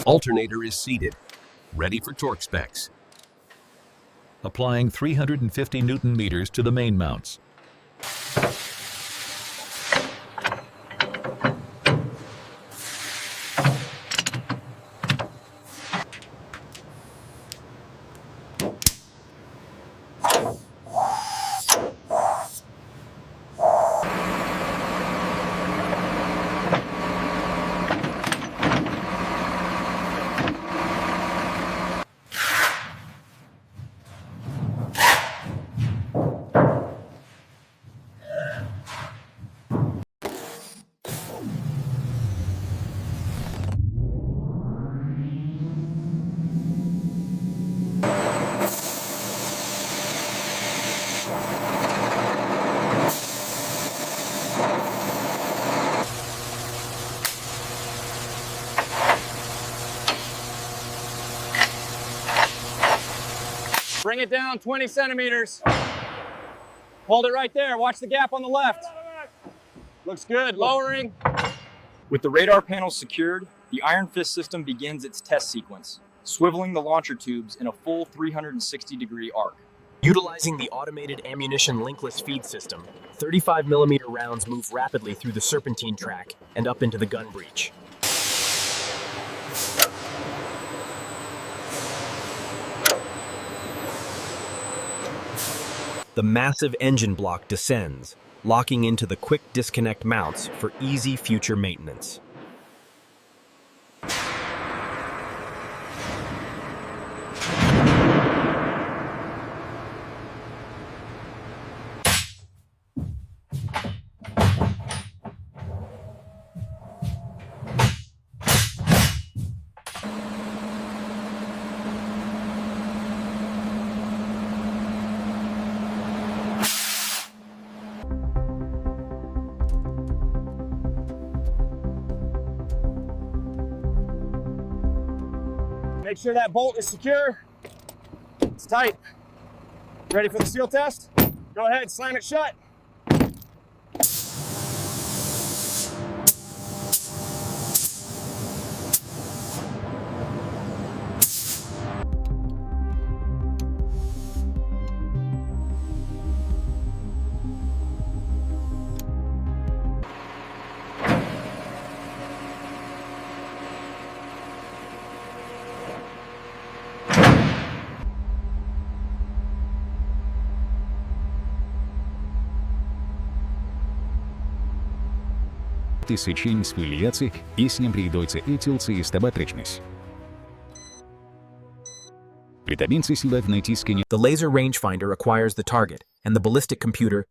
Alternator is seated, ready for torque specs. Applying 350 Newton meters to the main mounts. Bring it down 20 centimeters. Hold it right there. Watch the gap on the left. Looks good. Lowering. With the radar panel secured, the Iron Fist system begins its test sequence, swiveling the launcher tubes in a full 360-degree arc. Utilizing the automated ammunition linkless feed system, 35mm rounds move rapidly through the serpentine track and up into the gun breech. The massive engine block descends, locking into the quick disconnect mounts for easy future maintenance. Make sure that bolt is secure. It's tight. Ready for the seal test? Go ahead, slam it shut. и с ним придется этилцистаботричность. The laser rangefinder acquires the target, and the ballistic computer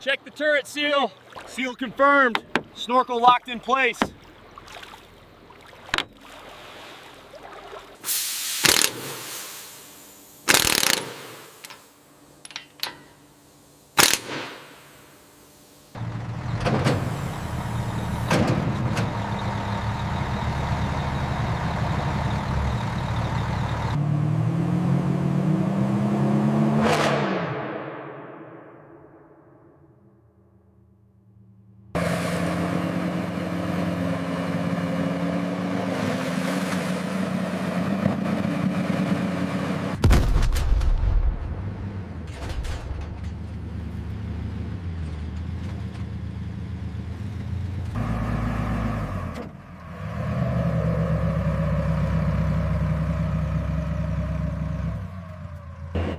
Check the turret seal. Seal confirmed. Snorkel locked in place.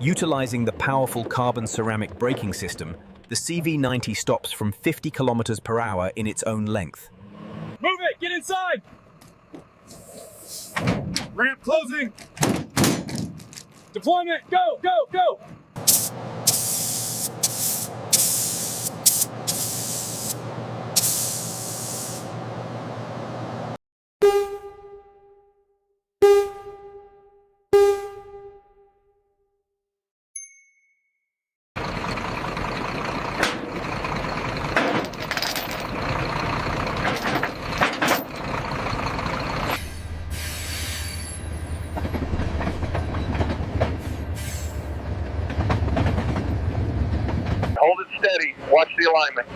Utilizing the powerful carbon ceramic braking system, the CV-90 stops from 50 kilometers per hour in its own length. Move it! Get inside! Ramp closing! Deployment! Go! Go! Go! Watch the alignment.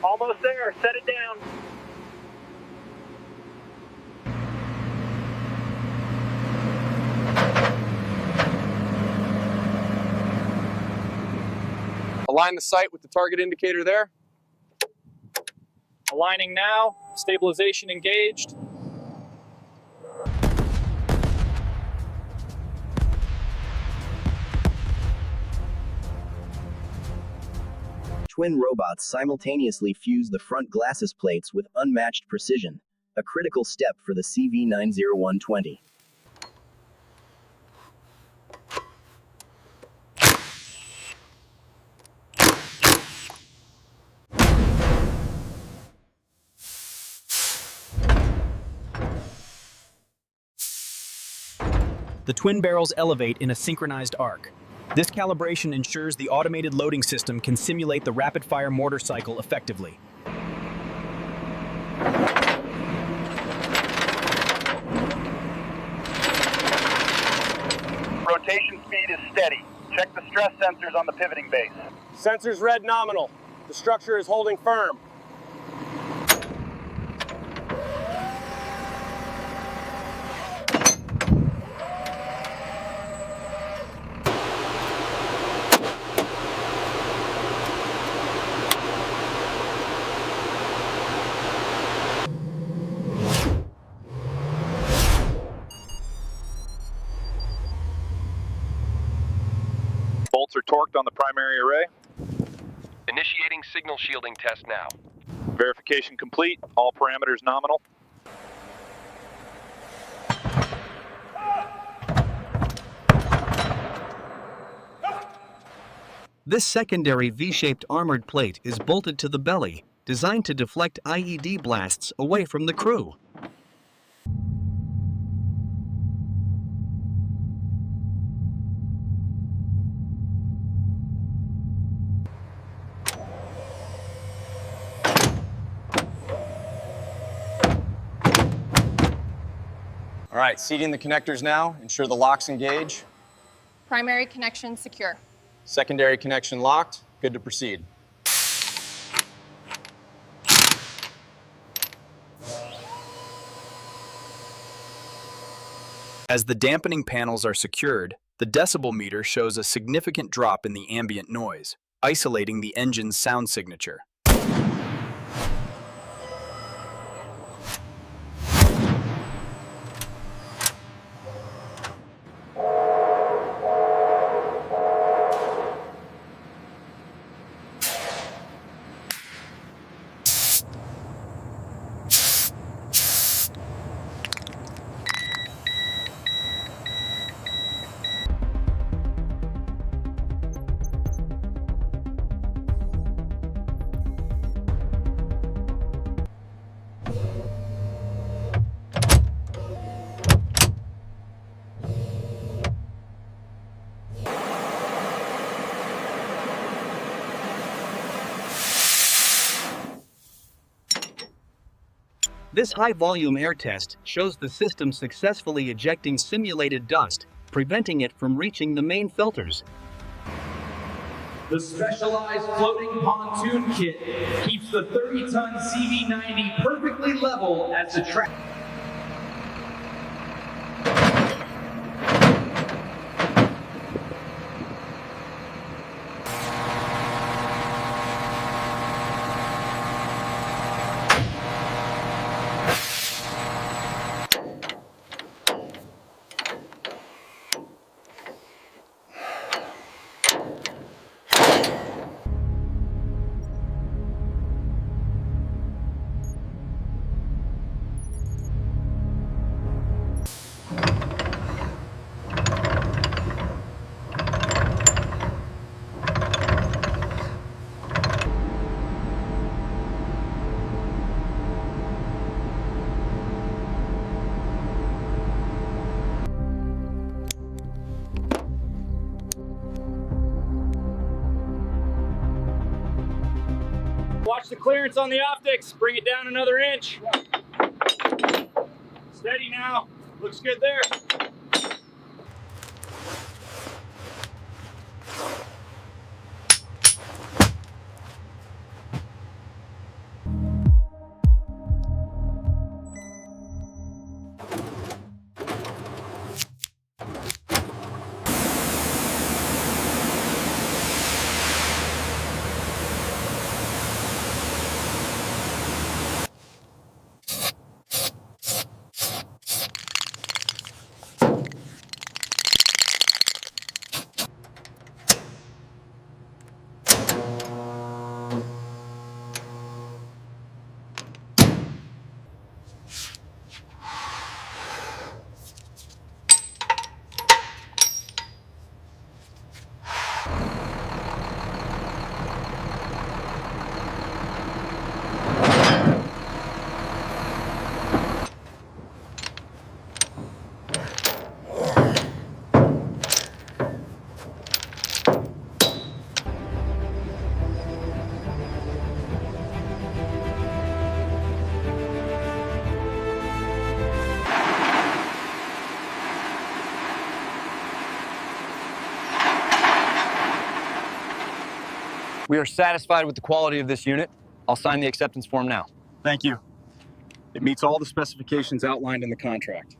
Almost there. Set it down. Align the sight with the target indicator there. Aligning now. Stabilization engaged. Twin robots simultaneously fuse the front glasses plates with unmatched precision, a critical step for the CV90120. The twin barrels elevate in a synchronized arc. This calibration ensures the automated loading system can simulate the rapid-fire mortar cycle effectively. Rotation speed is steady. Check the stress sensors on the pivoting base. Sensors read nominal. The structure is holding firm. Bolts are torqued on the primary array. Initiating signal shielding test now. Verification complete. All parameters nominal. This secondary V-shaped armored plate is bolted to the belly, designed to deflect IED blasts away from the crew. All right, seating the connectors now. Ensure the locks engage. Primary connection secure. Secondary connection locked. Good to proceed. As the dampening panels are secured, the decibel meter shows a significant drop in the ambient noise, isolating the engine's sound signature. This high-volume air test shows the system successfully ejecting simulated dust, preventing it from reaching the main filters. The specialized floating pontoon kit keeps the 30-ton CV90 perfectly level as the track. Watch the clearance on the optics. Bring it down another inch. Steady now. Looks good there. We are satisfied with the quality of this unit. I'll sign the acceptance form now. Thank you. It meets all the specifications outlined in the contract.